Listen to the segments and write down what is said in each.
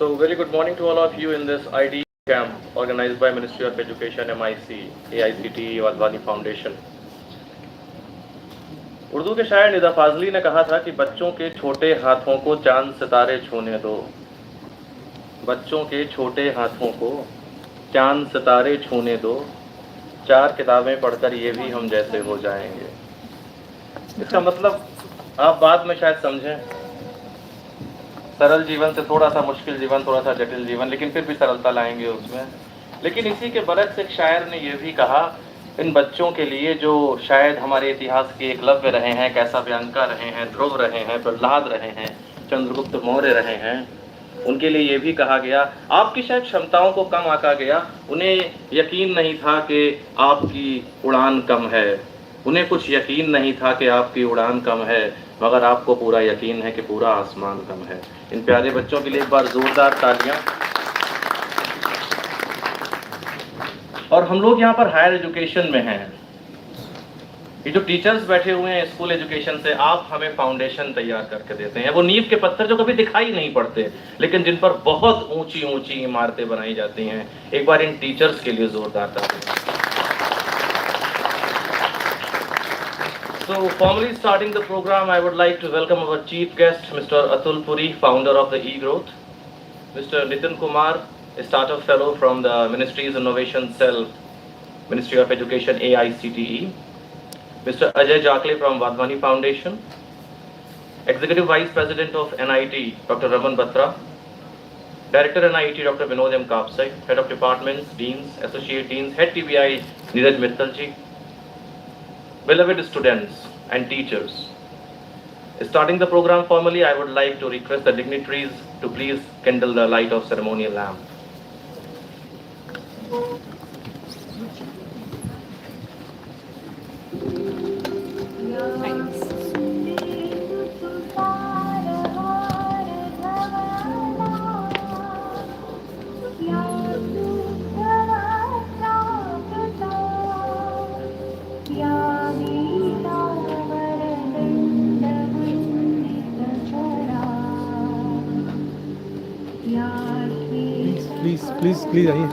So very good morning to all of you in this IDE Bootcamp organized by Ministry of Education, MIC, AICTE, Wadhwani Foundation. Urdu के शायर निदा फाजली ने कहा था कि बच्चों के छोटे हाथों को चांद सितारे छूने दो, बच्चों के छोटे हाथों को चांद सितारे छूने दो, 4 किताबें पढ़कर ये भी हम जैसे हो जाएंगे। इसका मतलब आप बाद में शायद समझें, सरल जीवन से थोड़ा सा मुश्किल जीवन, थोड़ा सा जटिल जीवन, लेकिन फिर भी सरलता लाएंगे उसमें। लेकिन इसी के बरक्स एक शायर ने यह भी कहा, इन बच्चों के लिए जो शायद हमारे इतिहास के एकलव्य रहे हैं, कैसाब्लांका रहे हैं, ध्रुव रहे हैं, प्रहलाद रहे हैं, चंद्रगुप्त मौर्य रहे हैं, उनके लिए ये भी कहा गया आपकी शायद क्षमताओं को कम आंका गया, उन्हें यकीन नहीं था कि आपकी उड़ान कम है, उन्हें कुछ यकीन नहीं था कि आपकी उड़ान कम है, मगर आपको पूरा यकीन है कि पूरा आसमान कम है। इन प्यारे बच्चों के लिए एक बार जोरदार तालियां। और हम लोग यहाँ पर हायर एजुकेशन में हैं, ये जो टीचर्स बैठे हुए हैं स्कूल एजुकेशन से, आप हमें फाउंडेशन तैयार करके देते हैं, वो नींव के पत्थर जो कभी दिखाई नहीं पड़ते लेकिन जिन पर बहुत ऊंची ऊंची इमारतें बनाई जाती हैं। एक बार इन टीचर्स के लिए जोरदार तालियां। So formally starting the program, I would like to welcome our chief guest, Mr. Atul Puri, founder of the eGrowth, Mr. Nitin Kumar, a startup fellow from the Ministry's Innovation Cell, Ministry of Education, AICTE, Mr. Ajay Jakle from Wadhwani Foundation, Executive Vice President of NIET, Dr. Raman Batra, Director NIET, Dr. Vinod M. Kapsai, Head of Departments, Deans, Associate Deans, Head TBI, Neeraj Mittalji, beloved students and teachers. Starting the program formally, I would like to request the dignitaries to please kindle the light of ceremonial lamp. Please, आइए।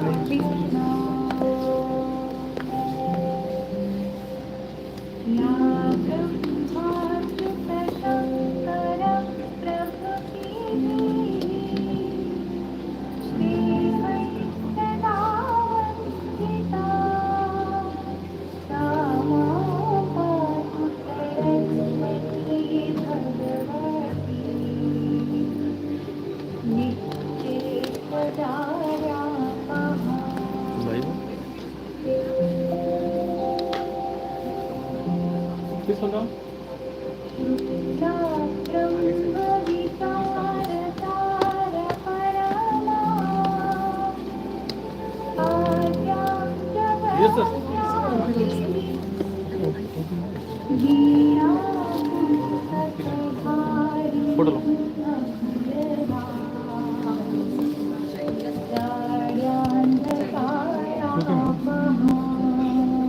Please hold on. Yes, sir. Photo low.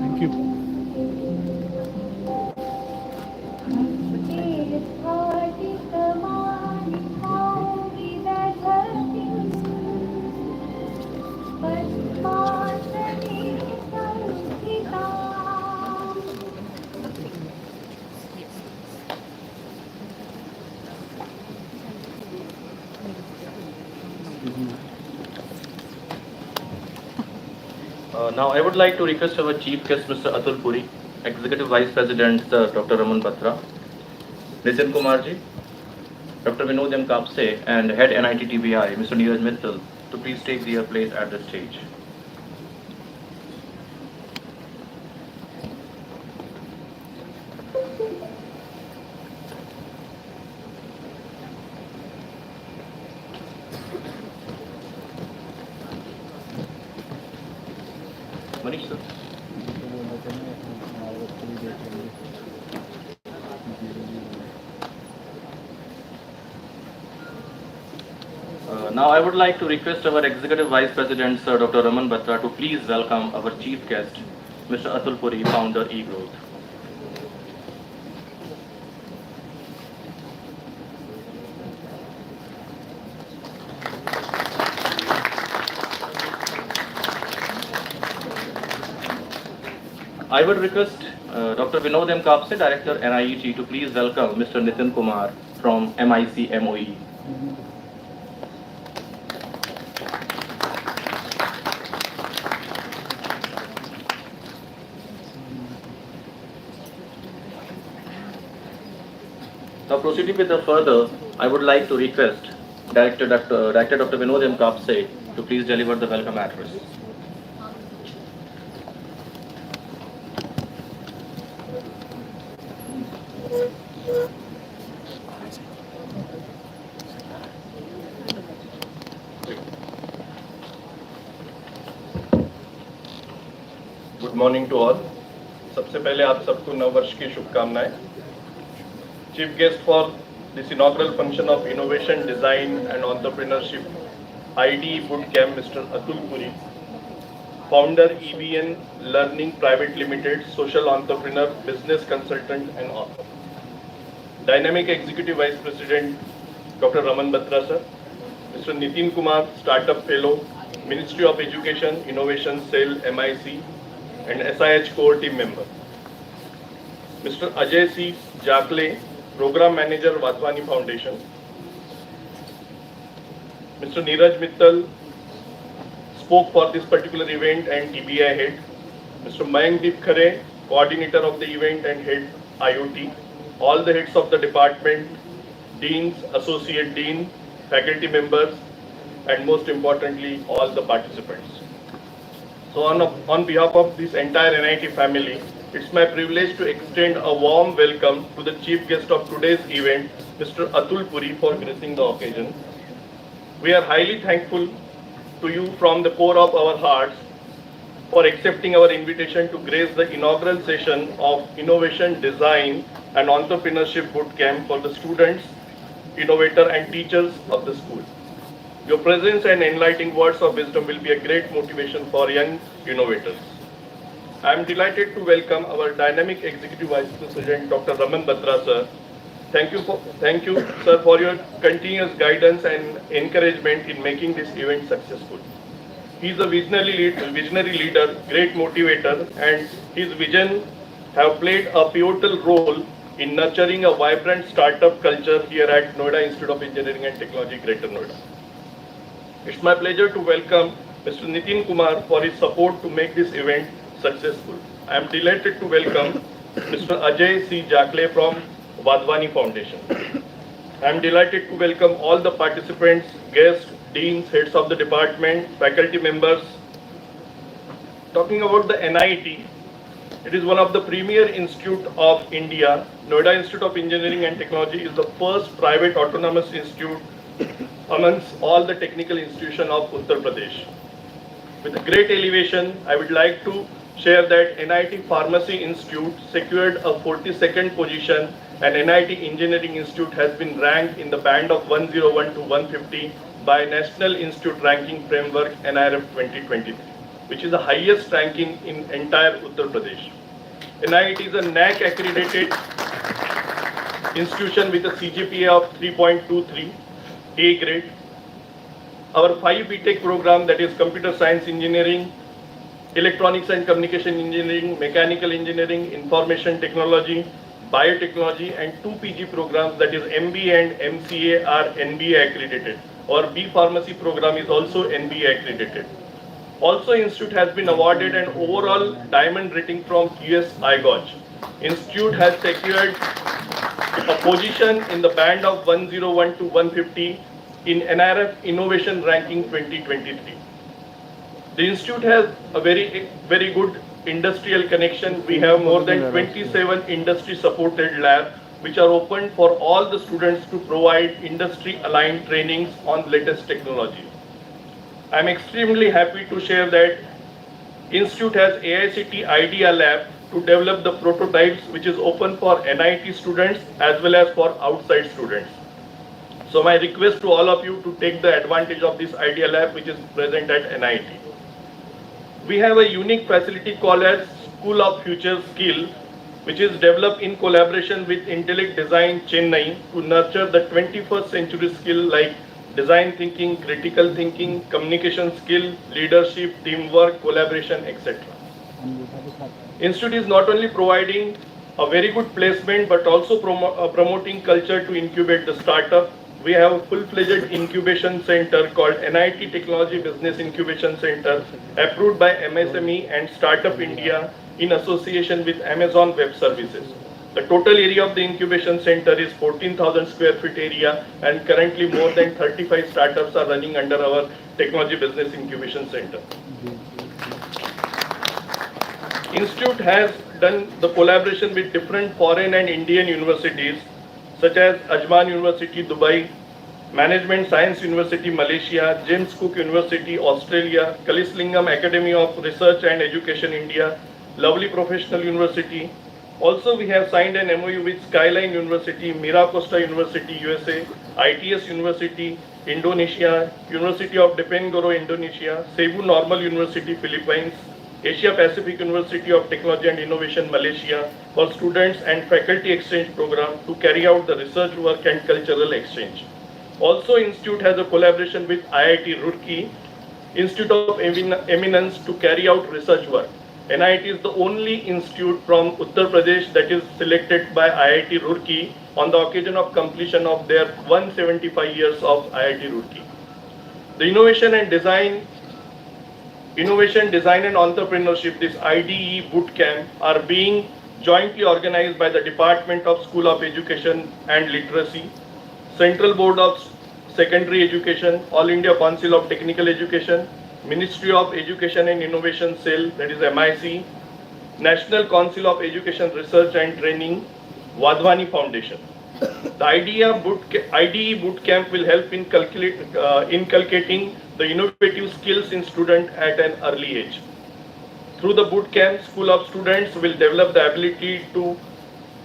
Thank you. Now I would like to request our chief guest, Mr. Atul Puri, Executive Vice President, Dr. Raman Batra, Nitin Kumar ji, Dr. Vinod M. Kapse, and Head NIT TBI, Mr. Neeraj Mittal, to please take their place at the stage. Manish sir. Now I would like to request our Executive Vice President, Sir Dr. Raman Batra, to please welcome our chief guest, Mr. Atul Puri, founder eGrowth. I would request Dr. Vinod M. Kapse, Director NIET, to please welcome Mr. Nitin Kumar from MIC MOE. Now proceeding with the further, I would like to request Director Dr. Vinod M. Kapse to please deliver the welcome address. Good morning to all. सबसे पहले आप सबको नव वर्ष की शुभकामनाएं। Chief guest for this inaugural function of innovation design and entrepreneurship IDE Bootcamp mister Atul Puri, founder EBN learning private limited, social entrepreneur, business consultant and author. Dynamic executive vice president doctor Raman Batra sir, mister Nitin Kumar, startup fellow, ministry of education innovation cell MIC and SIH core team member. Mr. Ajay C. Jakle, Program Manager, Vadhwani Foundation. Mr. Neeraj Mittal spoke for this particular event and TBI head. Mr. Mayankdeep Khare, Coordinator of the event and head IoT. All the heads of the department, deans, associate dean, faculty members, and most importantly, all the participants. So on behalf of this entire NIT family, it's my privilege to extend a warm welcome to the chief guest of today's event, Mr. Atul Puri, for gracing the occasion. We are highly thankful to you from the core of our hearts for accepting our invitation to grace the inaugural session of Innovation, Design and Entrepreneurship Bootcamp for the students, innovator and teachers of the school. Your presence and enlightening words of wisdom will be a great motivation for young innovators. I am delighted to welcome our dynamic Executive Vice President, Dr. Raman Batra sir. Thank you, sir, for your continuous guidance and encouragement in making this event successful. He is a visionary leader, great motivator, and his vision have played a pivotal role in nurturing a vibrant startup culture here at Noida Institute of Engineering and Technology, Greater Noida. It's my pleasure to welcome Mr. Nitin Kumar for his support to make this event successful. I am delighted to welcome Mr. Ajay C. Jakle from Vadhwani Foundation. I am delighted to welcome all the participants, guests, deans, heads of the department, faculty members. Talking about the NIET, it is one of the premier institute of India. Noida Institute of Engineering and Technology is the first private autonomous institute amongst all the technical institutions of Uttar Pradesh. With a great elevation, I would like to share that NIT Pharmacy Institute secured a 42nd position and NIT Engineering Institute has been ranked in the band of 101 to 150 by National Institute Ranking Framework NIRF 2023, which is the highest ranking in entire Uttar Pradesh. NIT is a NAAC accredited institution with a CGPA of 3.23, A grade. Our 5 BTech program, that is Computer Science Engineering, Electronics and Communication Engineering, Mechanical Engineering, Information Technology, Biotechnology, and 2 PG programs, that is MBA and MCA, are NBA accredited. Our B Pharmacy program is also NBA accredited. Also, Institute has been awarded an overall diamond rating from US IGOG. Institute has secured a position in the band of 101 to 150 in NIRF Innovation Ranking 2023. The institute has a very good industrial connection. We have more than 27 industry supported labs which are open for all the students to provide industry aligned trainings on latest technology. I am extremely happy to share that Institute has AICT IDEA lab to develop the prototypes which is open for NIT students as well as for outside students. So my request to all of you to take the advantage of this IDEA lab which is present at NIT. We have a unique facility called as School of Future Skill, which is developed in collaboration with Intellect Design Chennai to nurture the 21st century skill like design thinking, critical thinking, communication skill, leadership, teamwork, collaboration, etc. Institute is not only providing a very good placement but also promoting culture to incubate the startup. We have a full-fledged incubation center called NIET Technology Business Incubation Center, approved by MSME and Startup India in association with Amazon Web Services. The total area of the incubation center is 14,000 square feet area, and currently more than 35 startups are running under our Technology Business Incubation Center. Institute has done the collaboration with different foreign and Indian universities such as Ajman University, Dubai, Management Science University, Malaysia, James Cook University, Australia, Kalislingam Academy of Research and Education, India, Lovely Professional University. Also, we have signed an MOU with Skyline University, Miracosta University, USA, ITS University, Indonesia, University of Diponegoro, Indonesia, Cebu Normal University, Philippines, Asia Pacific University of Technology and Innovation, Malaysia, for students and faculty exchange program to carry out the research work and cultural exchange. Also, Institute has a collaboration with IIT Roorkee, Institute of Eminence, to carry out research work. NIET is the only institute from Uttar Pradesh that is selected by IIT Roorkee on the occasion of completion of their 175 years of IIT Roorkee. The Innovation, Design and Entrepreneurship, this IDE Bootcamp, are being jointly organized by the Department of School of Education and Literacy, Central Board of Secondary Education, All India Council of Technical Education, Ministry of Education and Innovation Cell, that is MIC, National Council of Education Research and Training, Wadhwani Foundation. The IDE Bootcamp will help in inculcating the innovative skills in students at an early age. Through the bootcamp, school of students will develop the ability to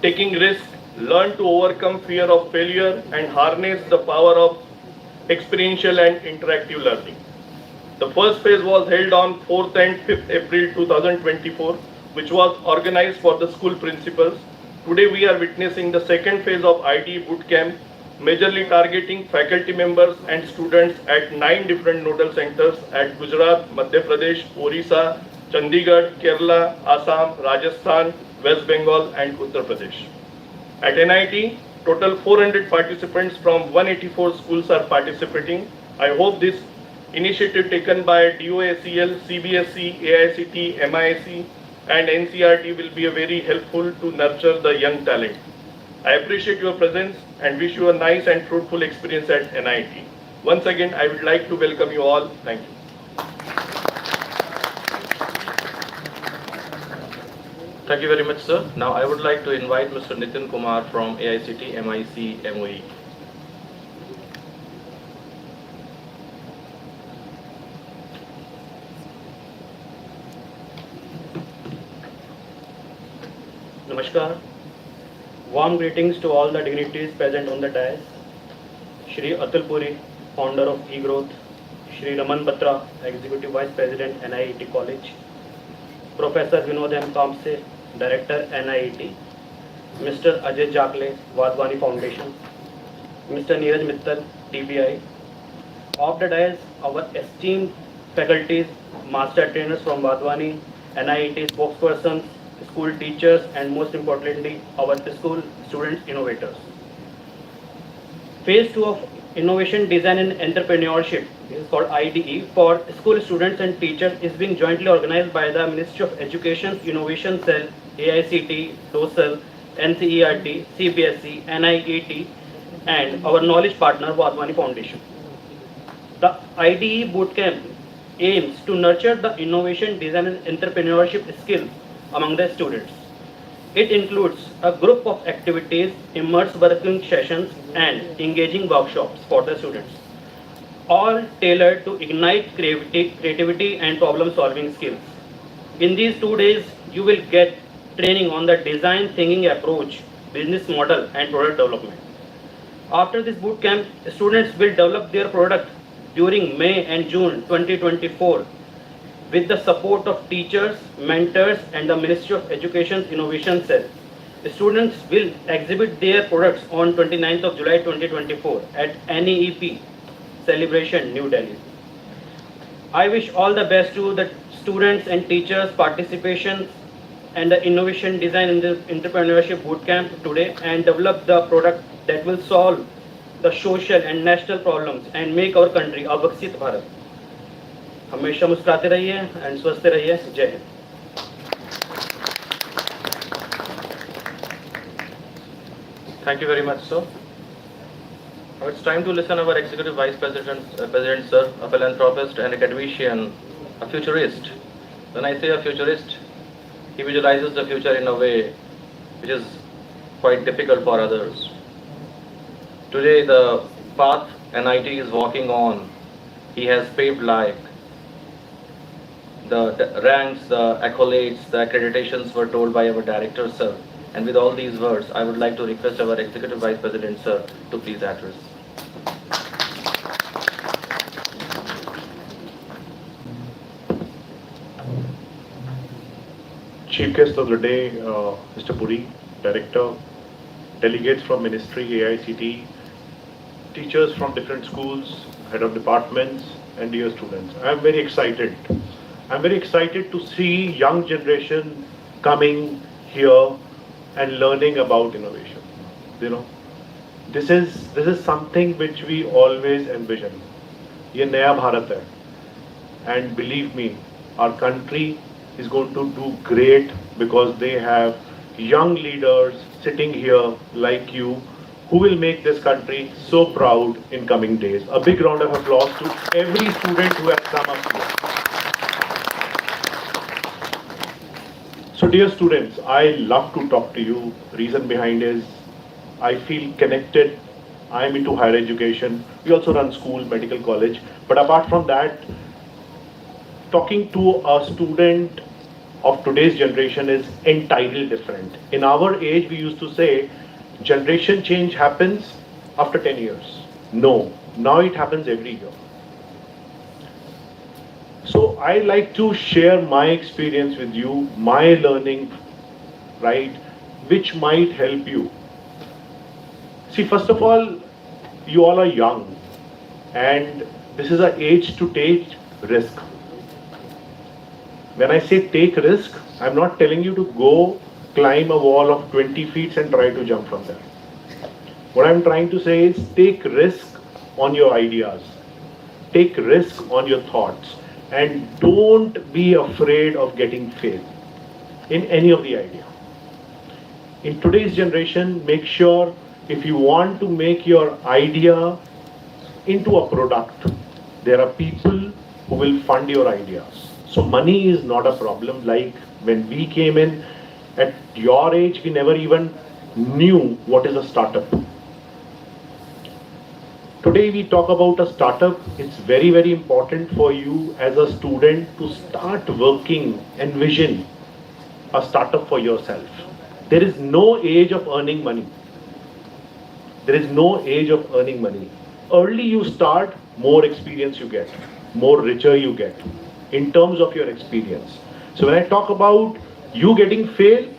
taking risks, learn to overcome fear of failure, and harness the power of experiential and interactive learning. The first phase was held on 4th and 5th April 2024, which was organized for the school principals. Today we are witnessing the second phase of IDE Bootcamp, majorly targeting faculty members and students at 9 different nodal centers at Gujarat, Madhya Pradesh, Orissa, Chandigarh, Kerala, Assam, Rajasthan, West Bengal and Uttar Pradesh. At NIT, total 400 participants from 184 schools are participating. I hope this initiative taken by DOACL, CBSE, AICT, MIC and NCRT will be very helpful to nurture the young talent. I appreciate your presence and wish you a nice and fruitful experience at NIT. Once again, I would like to welcome you all. Thank you. Thank you very much, sir. Now I would like to invite Mr. Nitin Kumar from AICT MIC MOE. Namaskar. Warm greetings to all the dignitaries present on the dais. Shri Atul Puri, founder of eGrowth. Shri Raman Batra, Executive Vice President, NIET College. Professor Vinod M. Kamse, Director, NIET. Mr. Ajay Jakle, Wadhwani Foundation. Mr. Neeraj Mittal, TBI. Of the dais, our esteemed faculties, master trainers from Wadhwani, NIET spokespersons, school teachers, and most importantly, our school students innovators. Phase 2 of Innovation, Design and Entrepreneurship, this is called IDE, for school students and teachers is being jointly organized by the Ministry of Education's Innovation Cell, AICT, DOSEL, NCERT, CBSE, NIET, and our knowledge partner, Wadhwani Foundation. The IDE Bootcamp aims to nurture the innovation, design and entrepreneurship skills among the students. It includes a group of activities, immersive working sessions, and engaging workshops for the students, all tailored to ignite creativity and problem-solving skills. In these 2 days, you will get training on the design thinking approach, business model, and product development. After this bootcamp, students will develop their product during May and June 2024 with the support of teachers, mentors, and the Ministry of Education's Innovation Cell. The students will exhibit their products on 29th of July 2024 at NEEP Celebration, New Delhi. I wish all the best to the students and teachers' participation and the innovation design in the Entrepreneurship Bootcamp today and develop the product that will solve the social and national problems and make our country a विकसित भारत. हमेशा मुस्कुराते रहिए and स्वस्थ रहिए. जय Hind. Thank you very much, sir. Now it's time to listen our Executive Vice President, sir, a philanthropist, an academician, a futurist. When I say a futurist, he visualizes the future in a way which is quite difficult for others. Today, the path NIT is walking on, he has paved like the ranks, the accolades, the accreditations were told by our director, sir. And with all these words, I would like to request our Executive Vice President, sir, to please address. Chief guest of the day, Mr. Puri, Director, delegates from Ministry, AICT, teachers from different schools, head of departments, and dear students. I am very excited. I am very excited to see young generation coming here and learning about innovation. You know, this is something which we always envision. ये नया भारत है, and believe me, our country is going to do great because they have young leaders sitting here like you who will make this country so proud in coming days. A big round of applause to every student who has come up here. So dear students, I love to talk to you. Reason behind is I feel connected. I am into higher education. We also run school, medical college. But apart from that, talking to a student of today's generation is entirely different. In our age, we used to say, generation change happens after 10 years. No, now it happens every year. So I like to share my experience with you, my learning, right, which might help you. See, first of all, you all are young, and this is an age to take risk. When I say take risk, I'm not telling you to go climb a wall of 20 feet and try to jump from there. What I'm trying to say is take risk on your ideas, take risk on your thoughts, and don't be afraid of getting failed in any of the idea. In today's generation, make sure if you want to make your idea into a product, there are people who will fund your ideas. So money is not a problem. Like when we came in, at your age, we never even knew what is a startup. Today we talk about a startup. It's very, very important for you as a student to start working, envision a startup for yourself. There is no age of earning money. There is no age of earning money. Early you start, more experience you get, more richer you get in terms of your experience. So when I talk about you getting fail,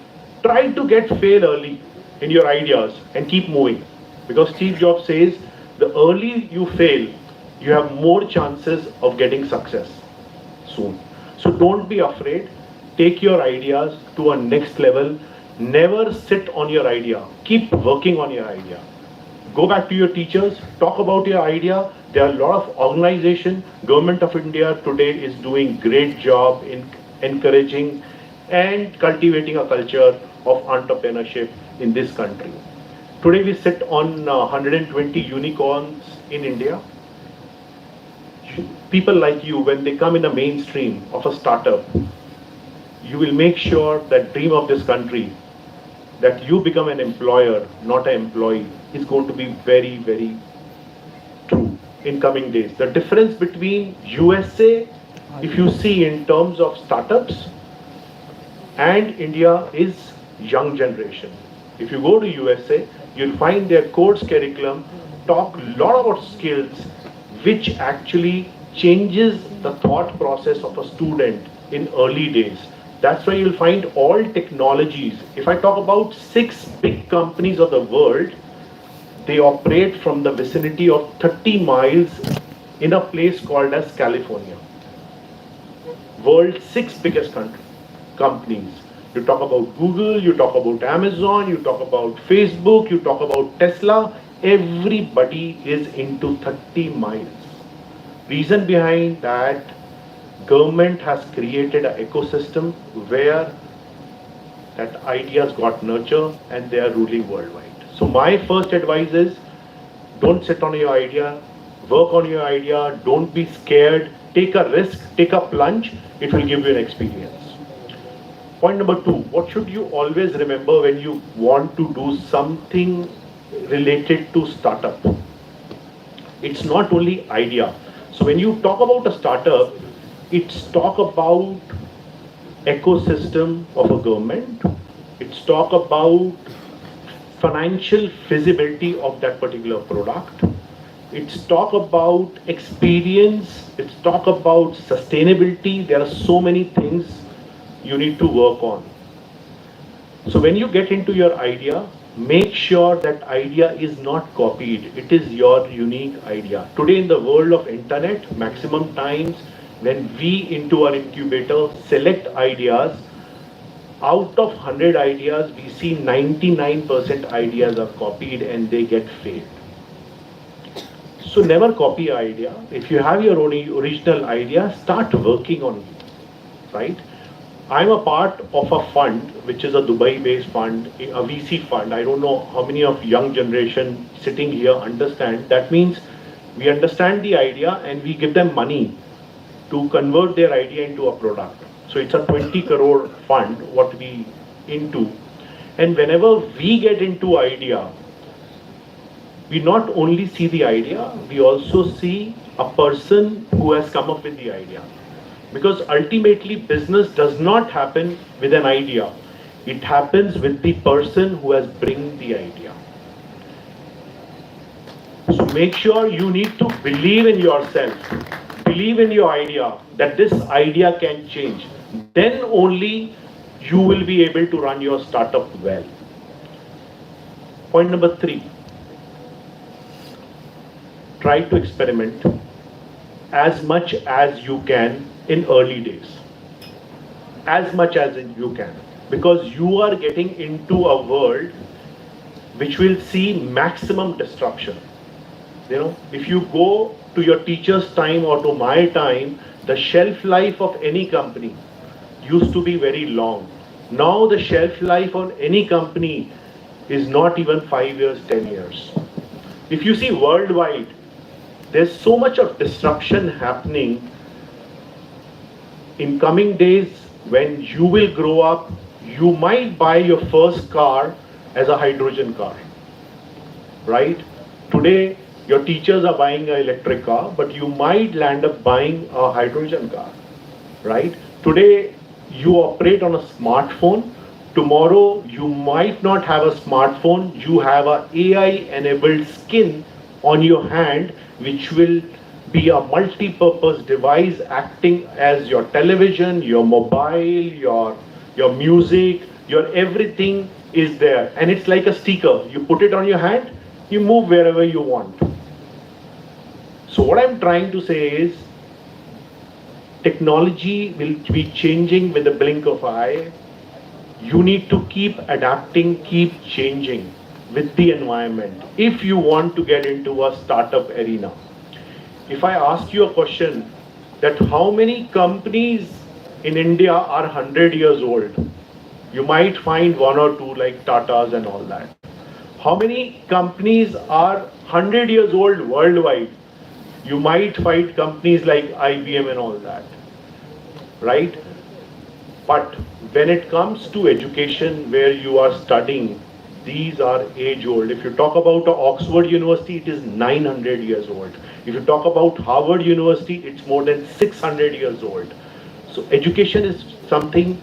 try to get fail early in your ideas and keep moving. Because Steve Jobs says, the early you fail, you have more chances of getting success soon. So don't be afraid. Take your ideas to a next level. Never sit on your idea. Keep working on your idea. Go back to your teachers, talk about your idea. There are a lot of organization. Government of India today is doing great job in encouraging and cultivating a culture of entrepreneurship in this country. Today we sit on 120 unicorns in India. People like you, when they come in the mainstream of a startup, you will make sure that dream of this country, that you become an employer, not an employee, is going to be very, very true in coming days. The difference between USA, if you see in terms of startups, and India is young generation. If you go to USA, you'll find their course curriculum talk a lot about skills which actually changes the thought process of a student in early days. That's why you'll find all technologies. If I talk about 6 big companies of the world, they operate from the vicinity of 30 miles in a place called as California. world's 6 biggest companies. You talk about Google, you talk about Amazon, you talk about Facebook, you talk about Tesla. Everybody is into 30 miles. Reason behind that, government has created an ecosystem where that ideas got nurtured and they are ruling worldwide. So my first advice is, don't sit on your idea, work on your idea, don't be scared, take a risk, take a plunge, it will give you an experience. Point number 2, what should you always remember when you want to do something related to startup? It's not only idea. So when you talk about a startup, it's talk about ecosystem of a government, it's talk about financial feasibility of that particular product, it's talk about experience, it's talk about sustainability. There are so many things you need to work on. So when you get into your idea, make sure that idea is not copied, it is your unique idea. Today in the world of internet, maximum times when we into our incubator select ideas, out of 100 ideas, we see 99% ideas are copied and they get failed. So never copy an idea. If you have your own original idea, start working on it, right? I'm a part of a fund, which is a Dubai-based fund, a VC fund. I don't know how many of young generation sitting here understand. That means we understand the idea and we give them money to convert their idea into a product. So it's a 20 crore fund, what we into. And whenever we get into idea, we not only see the idea, we also see a person who has come up with the idea. Because ultimately business does not happen with an idea. It happens with the person who has bring the idea. So make sure you need to believe in yourself, believe in your idea, that this idea can change. Then only you will be able to run your startup well. Point number 3, try to experiment as much as you can in early days, as much as you can, because you are getting into a world which will see maximum disruption. You know, if you go to your teacher's time or to my time, the shelf life of any company used to be very long. Now the shelf life on any company is not even 5 years, 10 years. If you see worldwide, there's so much of disruption happening. In coming days, when you will grow up, you might buy your first car as a hydrogen car, right? Today, your teachers are buying an electric car, but you might land up buying a hydrogen car, right? Today, you operate on a smartphone. Tomorrow, you might not have a smartphone. You have an AI-enabled skin on your hand, which will be a multi-purpose device acting as your television, your mobile, your music, your everything is there. And it's like a sticker. You put it on your hand, you move wherever you want. So what I'm trying to say is, technology will be changing with the blink of an eye. You need to keep adapting, keep changing with the environment if you want to get into a startup arena. If I ask you a question that how many companies in India are 100 years old, you might find 1 or 2 like Tatas and all that. How many companies are 100 years old worldwide? You might find companies like IBM and all that, right? But when it comes to education where you are studying, these are age old. If you talk about Oxford University, it is 900 years old. If you talk about Harvard University, it's more than 600 years old. So education is something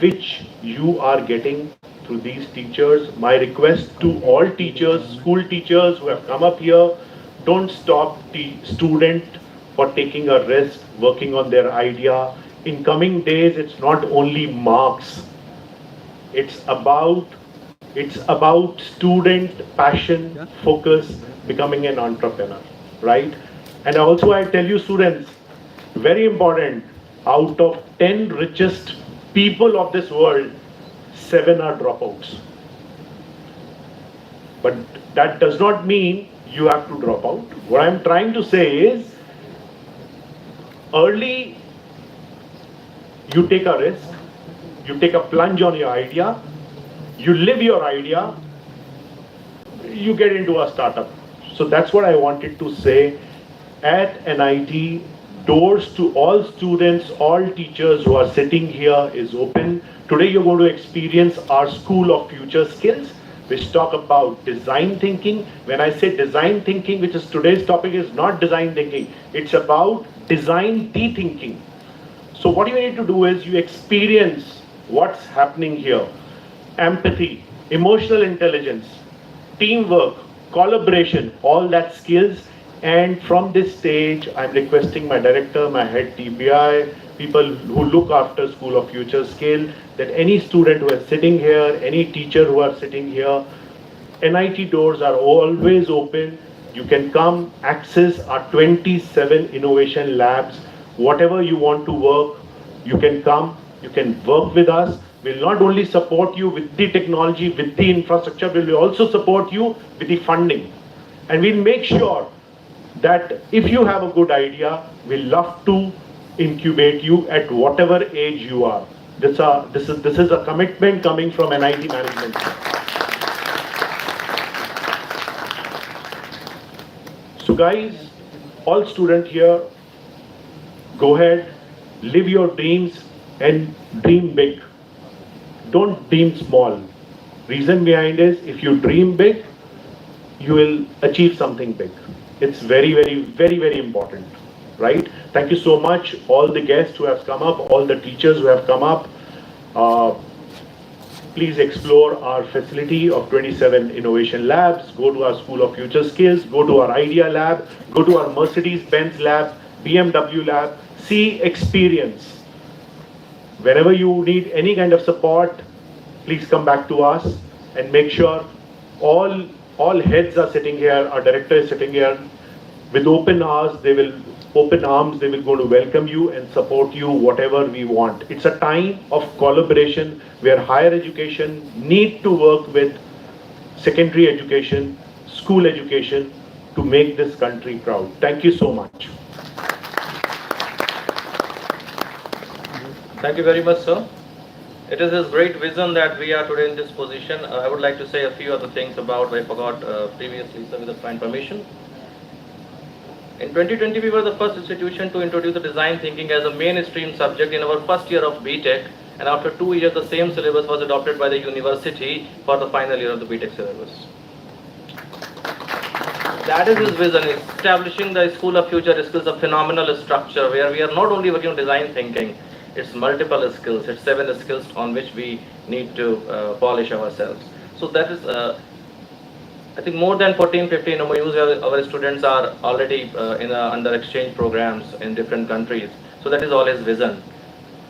which you are getting through these teachers. My request to all teachers, school teachers who have come up here, don't stop the student for taking a risk, working on their idea. In coming days, it's not only marks. It's about student passion, focus, becoming an entrepreneur, right? And also I tell you students, very important, out of 10 richest people of this world, 7 are dropouts. But that does not mean you have to drop out. What I'm trying to say is, early you take a risk, you take a plunge on your idea, you live your idea, you get into a startup. So that's what I wanted to say. At NIT, doors to all students, all teachers who are sitting here is open. Today you're going to experience our School of Future Skills, which talk about design thinking. When I say design thinking, which is today's topic, is not design thinking. It's about design the thinking. So what you need to do is you experience what's happening here. Empathy, emotional intelligence, teamwork, collaboration, all that skills. And from this stage, I'm requesting my director, my head TBI, people who look after School of Future Skill, that any student who is sitting here, any teacher who are sitting here, NIT doors are always open. You can come access our 27 innovation labs. Whatever you want to work, you can come, you can work with us. We'll not only support you with the technology, with the infrastructure, we'll also support you with the funding. And we'll make sure that if you have a good idea, we'll love to incubate you at whatever age you are. This is a commitment coming from NIT management. So guys, all students here, go ahead, live your dreams and dream big. Don't dream small. Reason behind is, if you dream big, you will achieve something big. It's very, very, very, very important, right? Thank you so much, all the guests who have come up, all the teachers who have come up. Please explore our facility of 27 innovation labs. Go to our School of Future Skills, go to our IDEA lab, go to our Mercedes-Benz lab, BMW lab, see, experience. Whenever you need any kind of support, please come back to us and make sure all heads are sitting here, our director is sitting here. With open arms, they will go to welcome you and support you whatever we want. It's a time of collaboration where higher education need to work with secondary education, school education to make this country proud. Thank you so much. Thank you very much, sir. It is his great vision that we are today in this position. I would like to say a few other things about what I forgot previously, sir, with the fine permission. In 2020, we were the first institution to introduce the design thinking as a mainstream subject in our first year of BTech, and after 2 years, the same syllabus was adopted by the university for the final year of the BTech syllabus. That is his vision, establishing the School of Future Skills, a phenomenal structure where we are not only working on design thinking, it's multiple skills, it's 7 skills on which we need to polish ourselves. So that is, I think more than 14-15 MOUs where our students are already under exchange programs in different countries. So that is all his vision.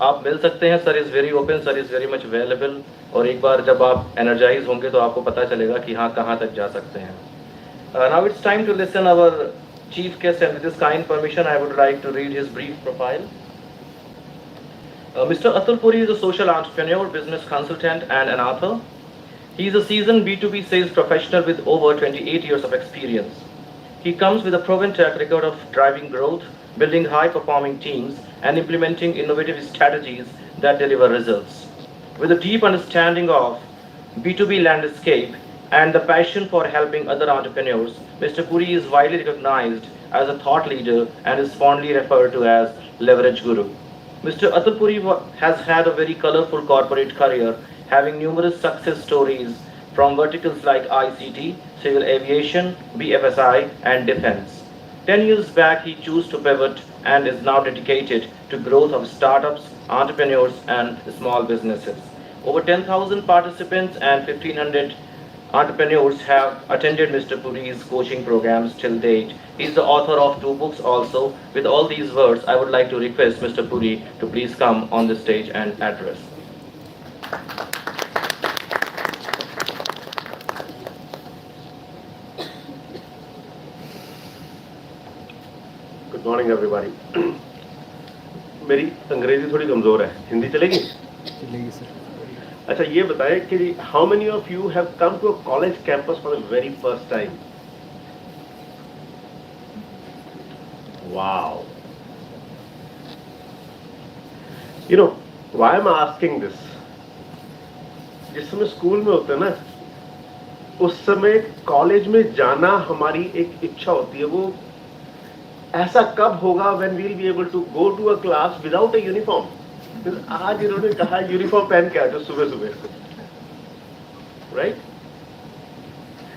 आप मिल सकते हैं, sir is very open, sir is very much available, और एक बार जब आप energise होंगे तो आपको पता चलेगा कि हाँ कहाँ तक जा सकते हैं. Now it's time to listen our chief guest, and with this kind permission I would like to read his brief profile. Mr. Atul Puri is a social entrepreneur, business consultant and an author. He is a seasoned B2B sales professional with over 28 years of experience. He comes with a proven track record of driving growth, building high-performing teams, and implementing innovative strategies that deliver results. With a deep understanding of B2B landscape and the passion for helping other entrepreneurs, Mr. Puri is widely recognized as a thought leader and is fondly referred to as Leverage Guru. Mr. Atul Puri has had a very colorful corporate career, having numerous success stories from verticals like ICT, civil aviation, BFSI, and defense. 10 years back, he chose to pivot and is now dedicated to growth of startups, entrepreneurs, and small businesses. Over 10,000 participants and 1,500 entrepreneurs have attended Mr. Puri's coaching programs till date. He is the author of 2 books also. With all these words, I would like to request Mr. Puri to please come on the stage and address. Good morning, everybody. मेरी अंग्रेजी थोड़ी कमजोर है, हिंदी चलेगी? चलेगी sir. अच्छा ये बताएं कि how many of you have come to a college campus for the very first time? Wow, you know why I am asking this, जिस समय स्कूल में होते हैं ना, उस समय कॉलेज में जाना हमारी एक इच्छा होती है। वो ऐसा कब होगा when we'll be able to go to a class without a uniform? आज इन्होंने कहा यूनिफॉर्म पहन के आ जाओ सुबह सुबह, right?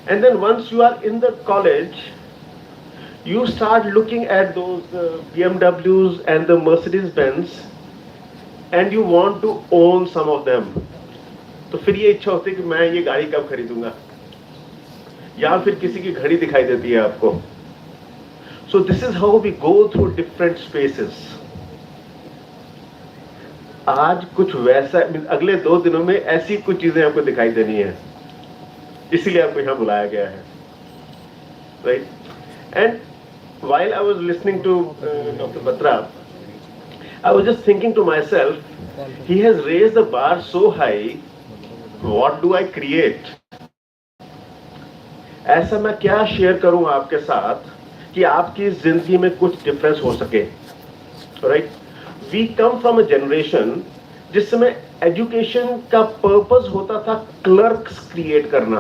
And then once you are in the college, you start looking at those BMWs and the Mercedes Benz, and you want to own some of them. तो फिर ये इच्छा होती है कि मैं ये गाड़ी कब खरीदूंगा, या फिर किसी की घड़ी दिखाई देती है आपको। So this is how we go through different spaces. आज कुछ वैसा, अगले 2 दिनों में ऐसी कुछ चीजें आपको दिखाई देनी है, इसीलिए आपको यहाँ बुलाया गया है, right? And while I was listening to Dr. Batra, I was just thinking to myself, he has raised the bar so high, what do I create? ऐसा मैं क्या शेयर करूं आपके साथ कि आपकी जिंदगी में कुछ डिफरेंस हो सके, right? We come from a generation जिसमें एजुकेशन का पर्पस होता था क्लर्क्स क्रिएट करना,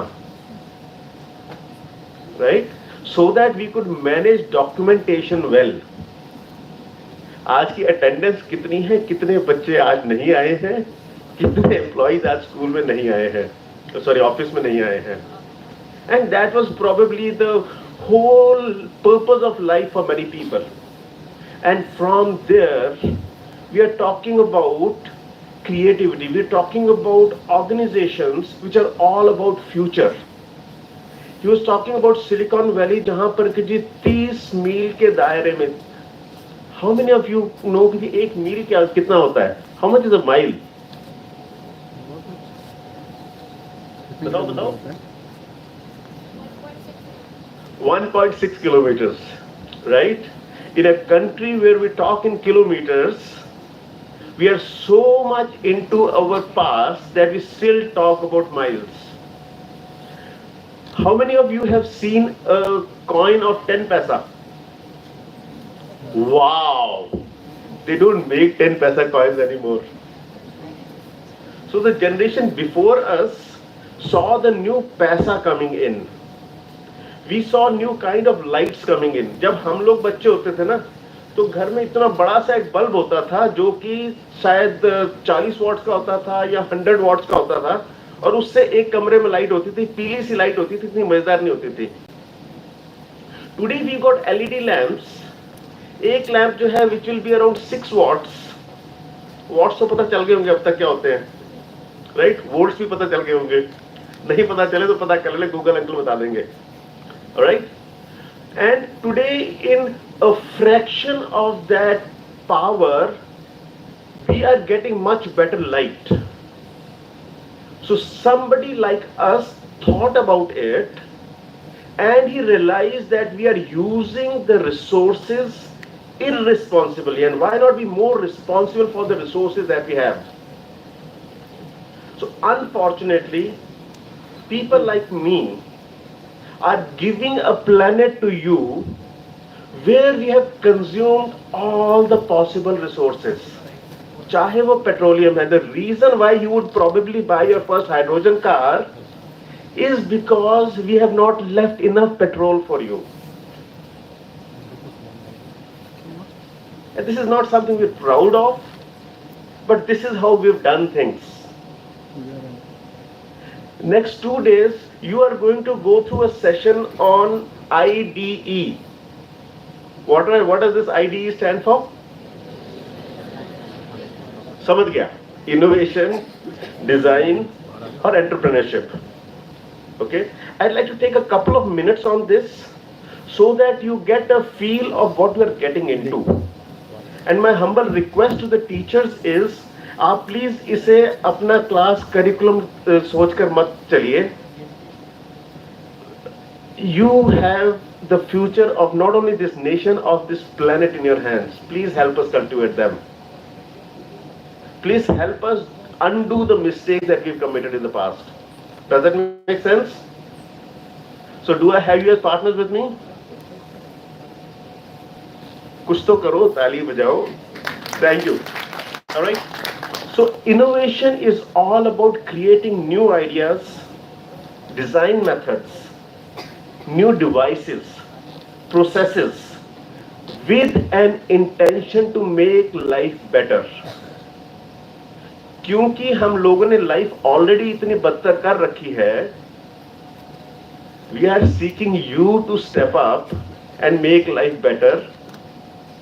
right? So that we could manage documentation well. आज की अटेंडेंस कितनी है, कितने बच्चे आज नहीं आए हैं, कितने एम्प्लॉइज आज स्कूल में नहीं आए हैं, सॉरी ऑफिस में नहीं आए हैं। And that was probably the whole purpose of life for many people. And from there, we are talking about creativity. We are talking about organizations which are all about future. He was talking about Silicon Valley, जहाँ पर कि जी 30 मील के दायरे में, how many of you know कि 1 मील क्या कितना होता है? How much is a mile? बताओ बताओ। 1.6 kilometers, right? In a country where we talk in kilometers, we are so much into our past that we still talk about miles. How many of you have seen a coin of 10 paisa? Wow! They don't make 10 paisa coins anymore. So the generation before us saw the new paisa coming in. We saw new kind of lights coming in. जब हम लोग बच्चे होते थे ना, तो घर में इतना बड़ा सा एक बल्ब होता था जो कि शायद 40 वॉट्स का होता था या 100 वॉट्स का होता था, और उससे एक कमरे में लाइट होती थी, पीली सी लाइट होती थी, इतनी मजेदार नहीं होती थी। Today we got LED lamps. एक लैंप जो है which will be around 6 watts. Watts तो पता चल गए होंगे अब तक क्या होते हैं, राइट? वोल्ट्स भी पता चल गए होंगे, नहीं पता चले तो पता कर ले, गूगल अंकल बता देंगे। All right? And today, in a fraction of that power, we are getting much better light. So somebody like us thought about it, and he realized that we are using the resources irresponsibly, and why not be more responsible for the resources that we have? So unfortunately, people like me are giving a planet to you where we have consumed all the possible resources. चाहे वो petroleum है, the reason why you would probably buy your first hydrogen car is because we have not left enough petrol for you. And this is not something we're proud of, but this is how we've done things. Next 2 days, you are going to go through a session on IDE. What does this IDE stand for? समझ गया? Innovation, Design, or Entrepreneurship. Okay? I'd like to take a couple of minutes on this so that you get a feel of what we are getting into. And my humble request to the teachers is, आप please इसे अपना class curriculum सोचकर मत चलिए। You have the future of not only this nation, of this planet in your hands. Please help us cultivate them. Please help us undo the mistakes that we've committed in the past. Does that make sense? So do I have you as partners with me? कुछ तो करो, ताली बजाओ. Thank you. All right. So innovation is all about creating new ideas, design methods, new devices, processes with an intention to make life better. क्योंकि हम लोगों ने life already इतनी बदतर कर रखी है, we are seeking you to step up and make life better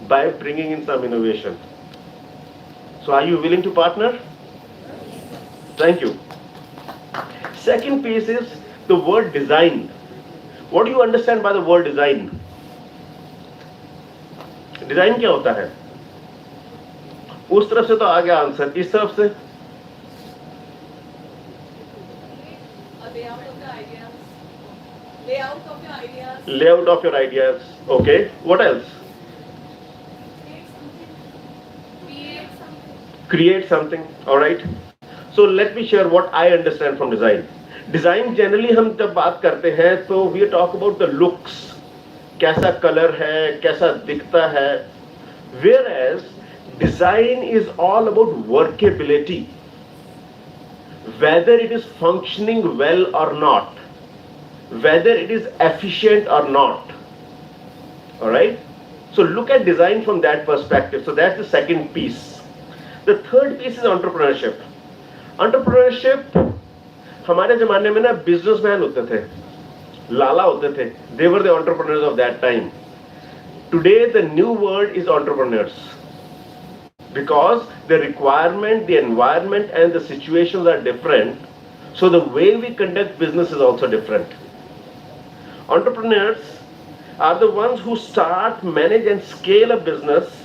by bringing in some innovation. So are you willing to partner? Thank you. Second piece is the word design. What do you understand by the word design? Design क्या होता है? उस तरफ से तो आ गया answer, इस तरफ से layout of your ideas. Okay, what else? Create something. All right. So let me share what I understand from design. Design generally हम जब बात करते हैं तो we talk about the looks. कैसा कलर है, कैसा दिखता है. Whereas design is all about workability. Whether it is functioning well or not. Whether it is efficient or not. All right. So look at design from that perspective. So that's the second piece. The third piece is entrepreneurship. Entrepreneurship हमारे जमाने में ना businessman होते थे, लाला होते थे. They were the entrepreneurs of that time. Today the new word is entrepreneurs. Because the requirement, the environment and the situations are different. So the way we conduct business is also different. Entrepreneurs are the ones who start, manage and scale a business,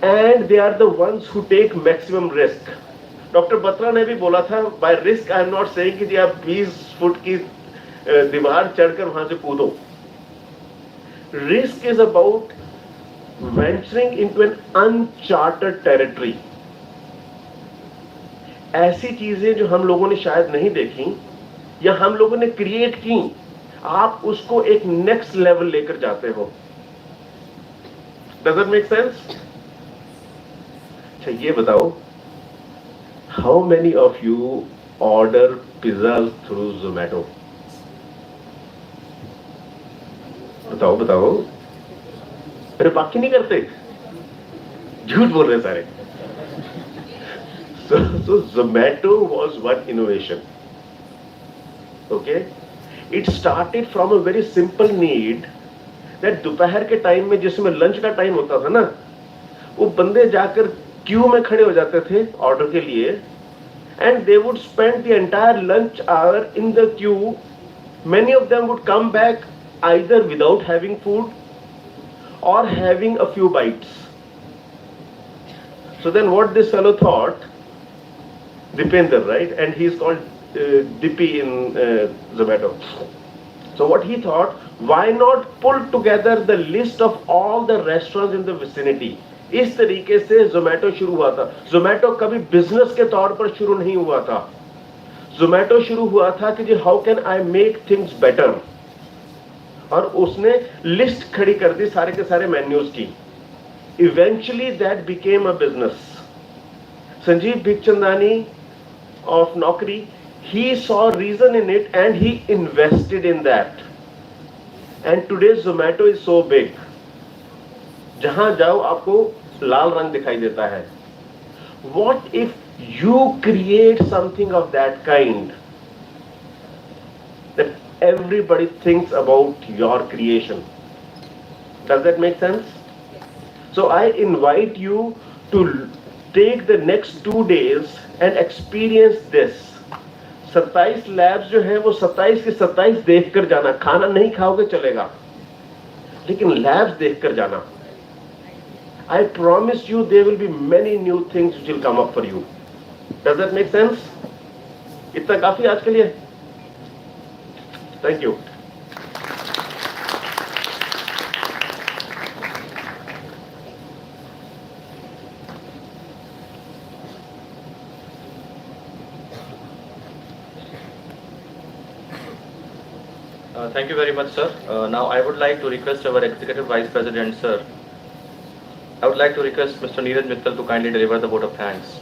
and they are the ones who take maximum risk. Doctor Batra ने भी बोला था, by risk I am not saying कि जी आप 20 foot की दीवार चढ़कर वहां से कूदो. Risk is about venturing into an uncharted territory. ऐसी चीजें जो हम लोगों ने शायद नहीं देखी या हम लोगों ने क्रिएट की, आप उसको एक नेक्स्ट लेवल लेकर जाते हो. Does that make sense? अच्छा ये बताओ, how many of you order pizzas through Zomato? बताओ बताओ. अरे बाकी नहीं करते, झूठ बोल रहे सारे. So Zomato was one innovation. Okay, it started from a very simple need that दोपहर के टाइम में जिसमें लंच का टाइम होता था ना, वो बंदे जाकर क्यू में खड़े हो जाते थे ऑर्डर के लिए, and they would spend the entire lunch hour in the queue. Many of them would come back either without having food or having a few bites. So then what this fellow thought, Dipender, right? And he's called Dippy in Zomato. So what he thought, why not pull together the list of all the restaurants in the vicinity? इस तरीके से Zomato शुरू हुआ था. Zomato कभी business के तौर पर शुरू नहीं हुआ था. Zomato शुरू हुआ था कि जी how can I make things better, और उसने लिस्ट खड़ी कर दी सारे के सारे मेन्यूज की. Eventually that became a business. Sanjeev Bikhchandani of Naukri, he saw reason in it and he invested in that. And today Zomato is so big. जहां जाओ आपको लाल रंग दिखाई देता है. What if you create something of that kind, that everybody thinks about your creation? Does that make sense? So I invite you to take the next 2 days and experience this. 27 labs जो है वो 27 के 27 देखकर जाना. खाना नहीं खाओगे चलेगा, लेकिन लैब्स देखकर जाना. I promise you there will be many new things which will come up for you. Does that make sense? इतना काफी आज के लिए. Thank you. Thank you very much, sir. Now I would like to request our Executive Vice President, sir. I would like to request Mr. Neeraj Mittal to kindly deliver the vote of thanks.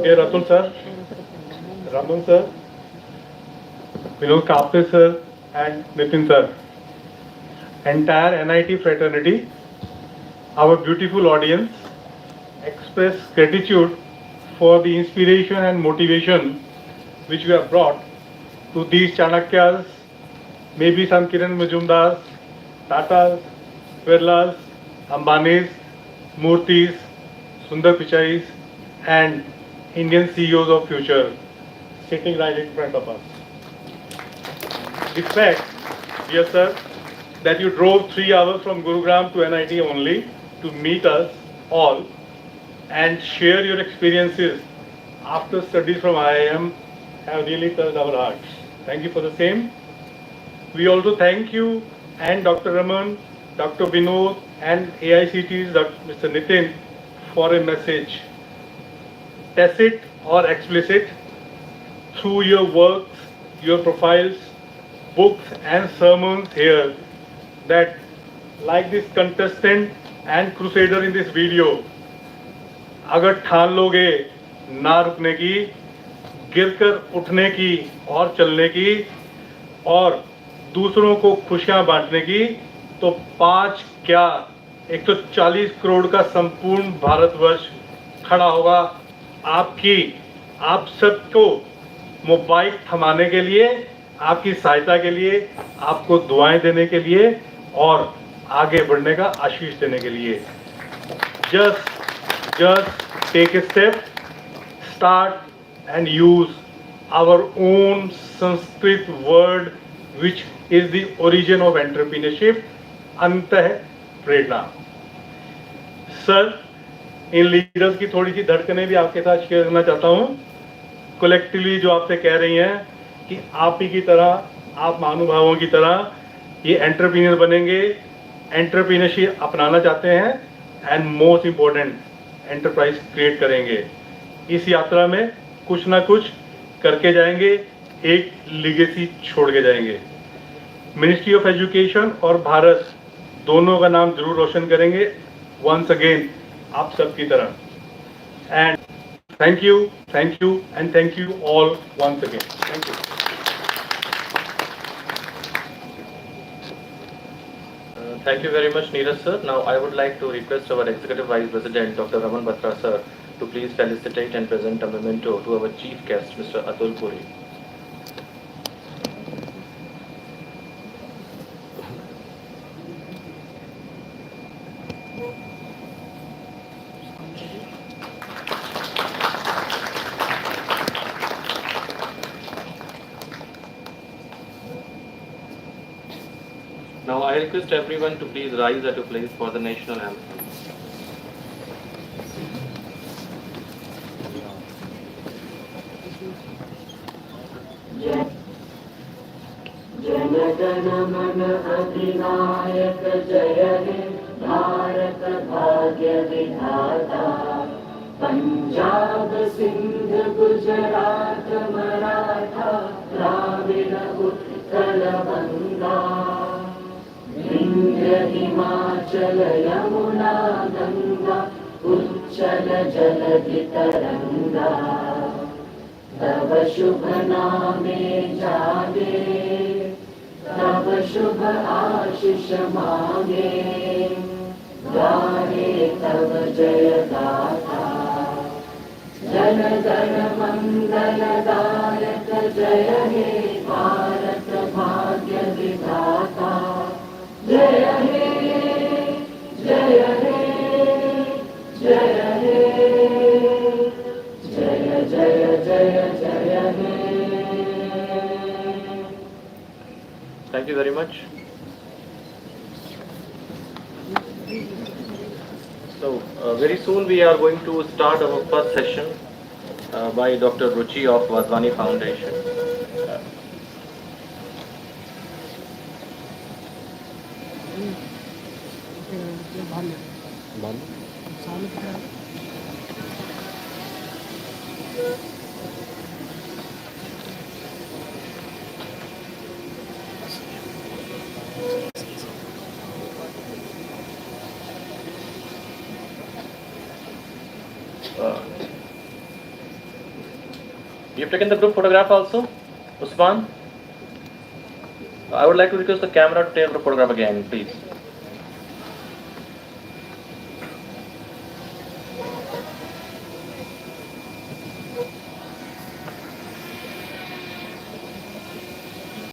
Here, Atul sir, Raman sir, Vinod Kapte sir, and Nitin sir. Entire NIT fraternity, our beautiful audience, express gratitude for the inspiration and motivation which we have brought to these Chanakyas, maybe some Kiran Majumdars, Tatas, Birlas, Ambanis, Murtis, Sundar Pichais, and Indian CEOs of future sitting right in front of us. The fact, dear sir, that you drove 3 hours from Gurugram to NIT only to meet us all and share your experiences after studies from IIM have really touched our hearts. Thank you for the same. We also thank you and Dr. Raman, Dr. Vinod, and AICT's Mr. Nitin for a message, tacit or explicit, through your works, your profiles, books and sermons here, that like this contestant and crusader in this video, अगर ठान लोगे ना रुकने की, गिरकर उठने की और चलने की और दूसरों को खुशियां बांटने की, तो 5 क्या 140 करोड़ का संपूर्ण भारतवर्ष खड़ा होगा आप सबको मोबाइल थमाने के लिए, आपकी सहायता के लिए, आपको दुआएं देने के लिए और आगे बढ़ने का आशीष देने के लिए. Just take a step, start and use our own Sanskrit word which is the origin of entrepreneurship, antah prerna. Sir, in leaders की थोड़ी सी धड़कनें भी आपके साथ शेयर करना चाहता हूँ. कलेक्टिवली जो आपसे कह रही हैं कि आप ही की तरह, आप महानुभावों की तरह ये एंटरप्रेन्योर बनेंगे, एंटरप्रेन्योरशिप अपनाना चाहते हैं and most important enterprise create करेंगे. इस यात्रा में कुछ ना कुछ करके जाएंगे, एक लीगेसी छोड़ के जाएंगे. मिनिस्ट्री ऑफ एजुकेशन और भारत दोनों का नाम जरूर रोशन करेंगे वंस अगेन आप सबकी तरह. And thank you and thank you all once again. Thank you. Thank you very much, Neeraj sir. Now I would like to request our Executive Vice President, Dr. Raman Batra sir, to please felicitate and present a memento to our chief guest, Mr. Atul Puri. Now I request everyone to please rise at your place for the national anthem. जनगण मन अधिनायक जय हे भारत भाग्य विधाता. पंजाब सिंध गुजरात मराठा द्राविड़ उत्कल बंगा. विंध्य हिमाचल यमुना गंगा उच्चल जलधि तरंगा तव शुभ नामे जागे तव शुभ आशीष मांगे गाहे तव जय गाथा जन गण मंगलदायक जय हे भारत भाग्य विधाता जय हे जय हे जय हे जय जय जय जय हे. Thank you very much. So, very soon we are going to start our first session by Dr. Ruchi of Vadvani Foundation. You've taken the group photograph also, Usman? I would like to request the camera to take the photograph again, please.